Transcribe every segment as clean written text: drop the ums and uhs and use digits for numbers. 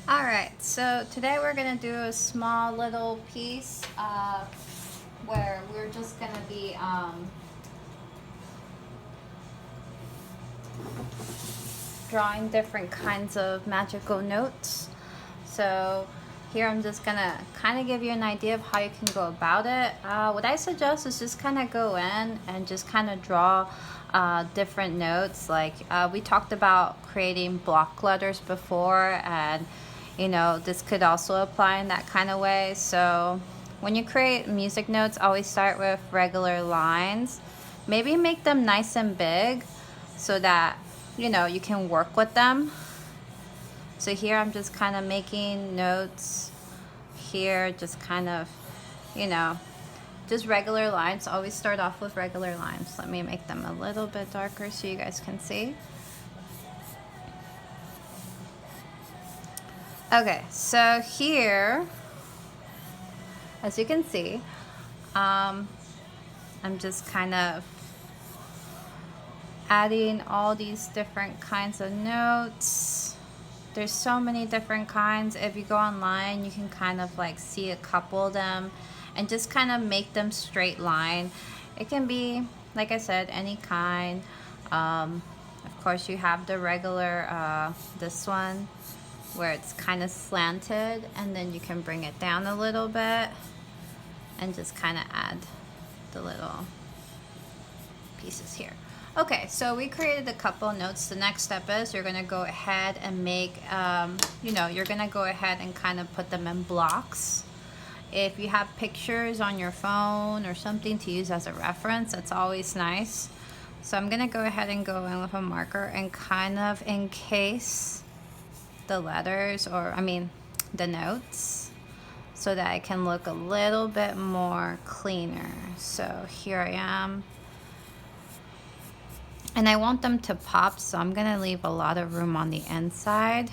Alright, so today we're going to do a small little piece where we're just going to be drawing different kinds of magical notes. So here I'm just going to kind of give you an idea of how you can go about it. What I suggest is just kind of go in and just kind of draw different notes. Like we talked about creating block letters before, and this could also apply in that kind of way. So when you create music notes, always start with regular lines. Maybe make them nice and big so that you can work with them. So here I'm just kind of making notes here, just kind of, just regular lines. Always start off with regular lines. Let me make them a little bit darker so you guys can see. Okay, so here, as you can see, I'm just kind of adding all these different kinds of notes. There's so many different kinds. If you go online, you can kind of like see a couple of them and just kind of make them straight line. It can be, like I said, any kind. Of course, you have the regular, this one, where it's kind of slanted, and then you can bring it down a little bit and just kind of add the little pieces here. Okay, so we created a couple notes. The next step is you're gonna go ahead and make, you're gonna go ahead and kind of put them in blocks. If you have pictures on your phone or something to use as a reference, that's always nice. So I'm gonna go ahead and go in with a marker and kind of encase the letters, or the notes, so that it can look a little bit more cleaner. So here I am, and I want them to pop, so I'm gonna leave a lot of room on the inside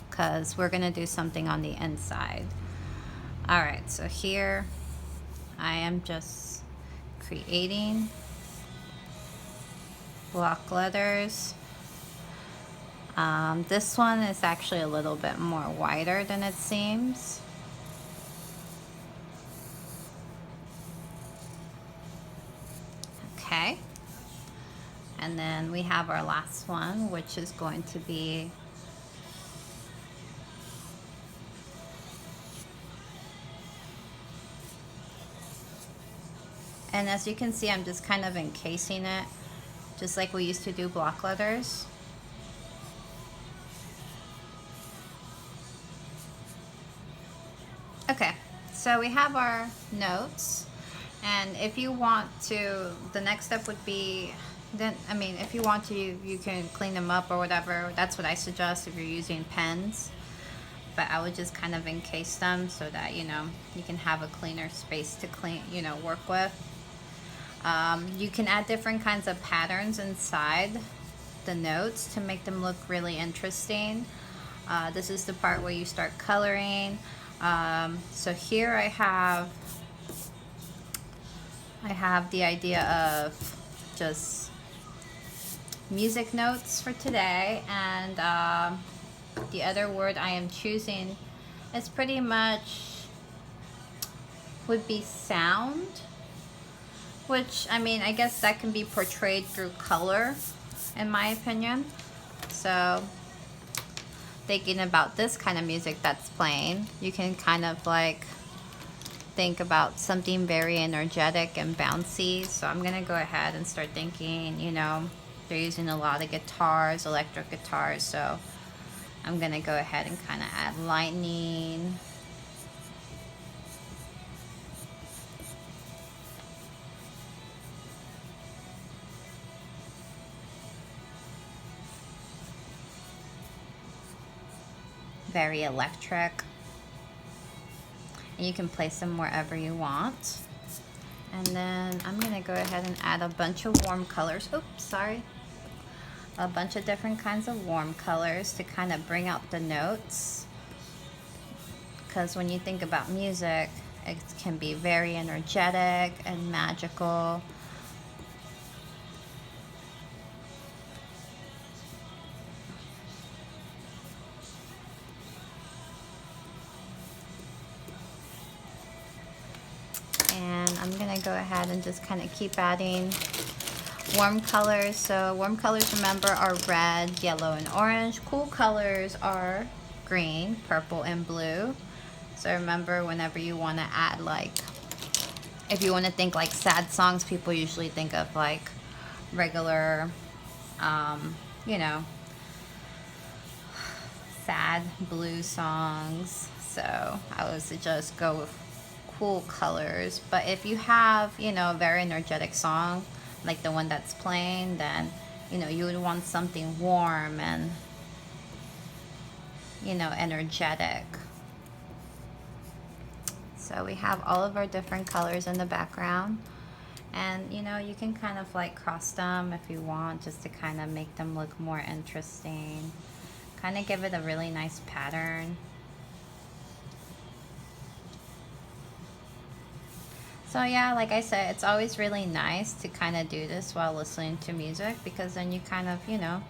because we're gonna do something on the inside. All right, so here I am just creating block letters. This one is actually a little bit more wider than it seems. Okay. And then we have our last one, which is going to be and as you can see, I'm just kind of encasing it, just like we used to do block letters. Okay, so we have our notes, and if you want to, the next step would be, if you want to, you can clean them up or whatever. That's what I suggest if you're using pens. But I would just kind of encase them so that, you can have a cleaner space to work with. You can add different kinds of patterns inside the notes to make them look really interesting. This is the part where you start coloring. So here I have the idea of just music notes for today, and the other word I am choosing is pretty much would be sound, which I guess that can be portrayed through color, in my opinion. So thinking about this kind of music that's playing, you can kind of like think about something very energetic and bouncy. So I'm gonna go ahead and start thinking, they're using a lot of guitars, electric guitars, so I'm gonna go ahead and kind of add lightning. Very electric. And you can place them wherever you want. And then I'm gonna go ahead and add a bunch of warm colors. Oops, sorry. A bunch of different kinds of warm colors to kind of bring out the notes. Because when you think about music, it can be very energetic and magical. I'm gonna go ahead and just kind of keep adding warm colors. So warm colors, remember, are red, yellow, and orange. Cool colors are green, purple, and blue. So remember, whenever you want to add, like, if you want to think like sad songs, people usually think of like regular, you know, sad blue songs. So I would suggest go with cool colors. But if you have, you know, a very energetic song, like the one that's playing, then, you know, you would want something warm and, you know, energetic. So we have all of our different colors in the background, and you know, you can kind of like cross them if you want, just to kind of make them look more interesting, kind of give it a really nice pattern. So yeah, like I said, it's always really nice to kind of do this while listening to music, because then you kind of, you know,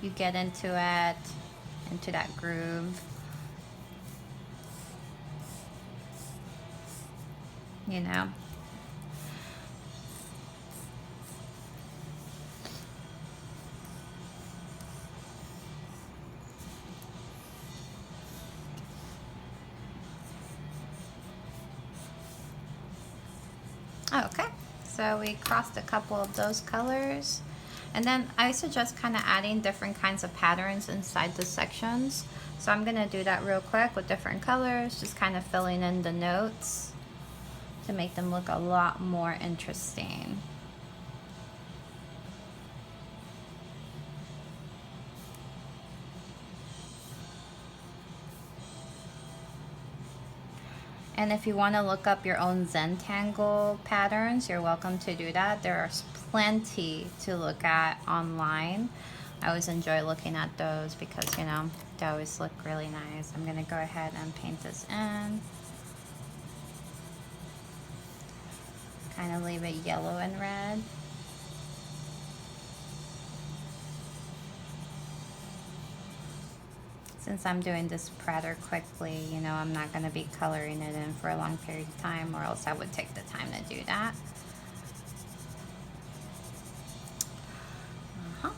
you get into it, into that groove. You know. Okay, so we crossed a couple of those colors, and then I suggest kind of adding different kinds of patterns inside the sections. So I'm gonna do that real quick with different colors, just kind of filling in the notes to make them look a lot more interesting. And if you want to look up your own Zentangle patterns, you're welcome to do that. There's plenty to look at online. I always enjoy looking at those because, you know, they always look really nice. I'm going to go ahead and paint this in. Kind of leave it yellow and red. Since I'm doing this rather quickly, you know, I'm not going to be coloring it in for a long period of time, or else I would take the time to do that. I'm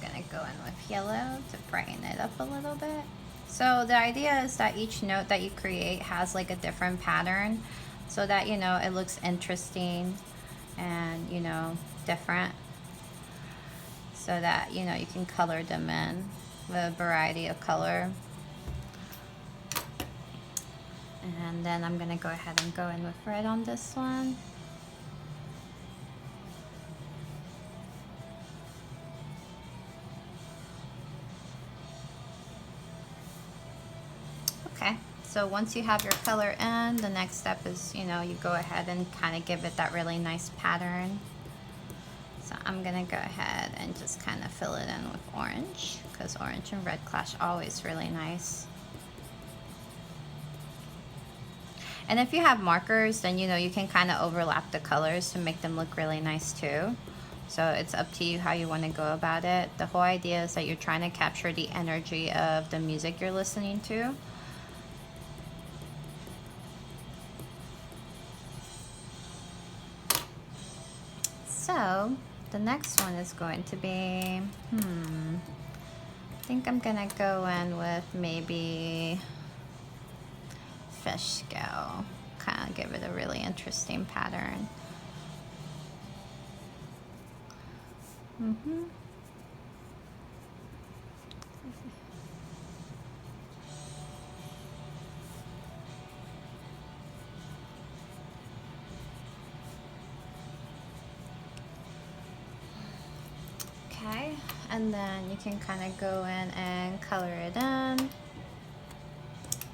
going to go in with yellow to brighten it up a little bit. So the idea is that each note that you create has like a different pattern, so that, you know, it looks interesting and, you know, different, so that, you know, you can color them in with a variety of color. And then I'm gonna go ahead and go in with red on this one. Okay, so once you have your color in, the next step is, you know, you go ahead and kind of give it that really nice pattern. So I'm gonna go ahead and just kind of fill it in with orange, because orange and red clash always really nice. And if you have markers, then, you know, you can kind of overlap the colors to make them look really nice too. So it's up to you how you want to go about it. The whole idea is that you're trying to capture the energy of the music you're listening to. So the next one is going to be, I think I'm gonna go in with maybe fish scale, kind of give it a really interesting pattern. Okay, and then you can kind of go in and color it in. I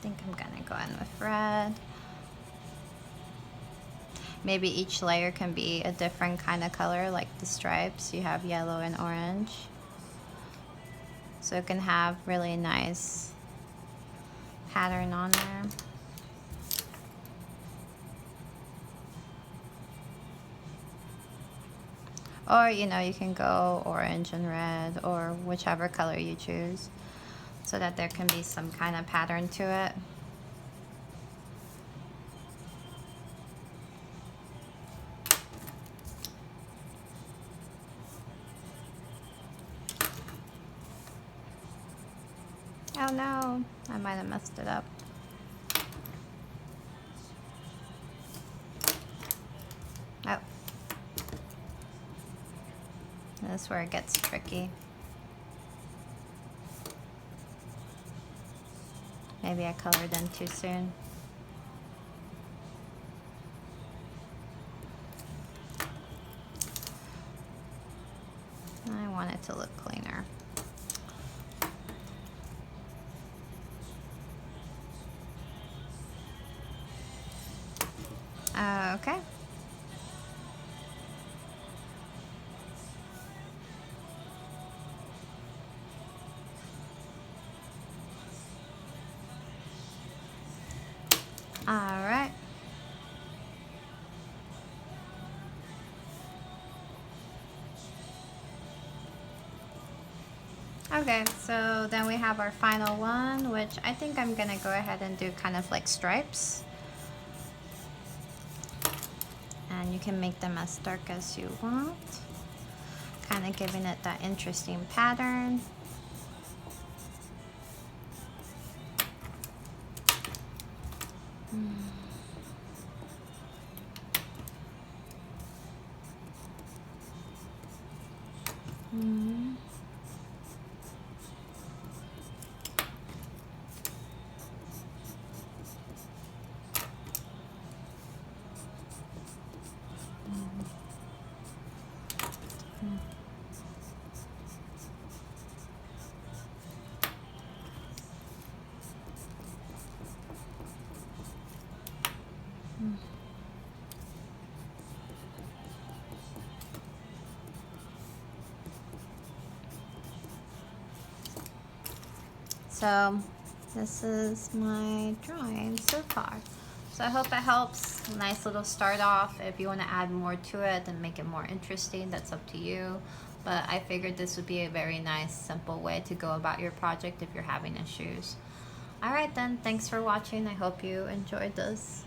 think I'm gonna go in with red. Maybe each layer can be a different kind of color, like the stripes. You have yellow and orange. So it can have really nice pattern on there. Or, you know, you can go orange and red, or whichever color you choose, so that there can be some kind of pattern to it. Oh no, I might have messed it up. Oh. This is where it gets tricky. Maybe I colored in too soon. I want it to look cleaner. Okay. All right. Okay, so then we have our final one, which I think I'm gonna go ahead and do kind of like stripes. And you can make them as dark as you want. Kind of giving it that interesting pattern. So this is my drawing so far. So I hope it helps. Nice little start off. If you want to add more to it and make it more interesting, that's up to you. But I figured this would be a very nice, simple way to go about your project if you're having issues. Alright then, thanks for watching. I hope you enjoyed this.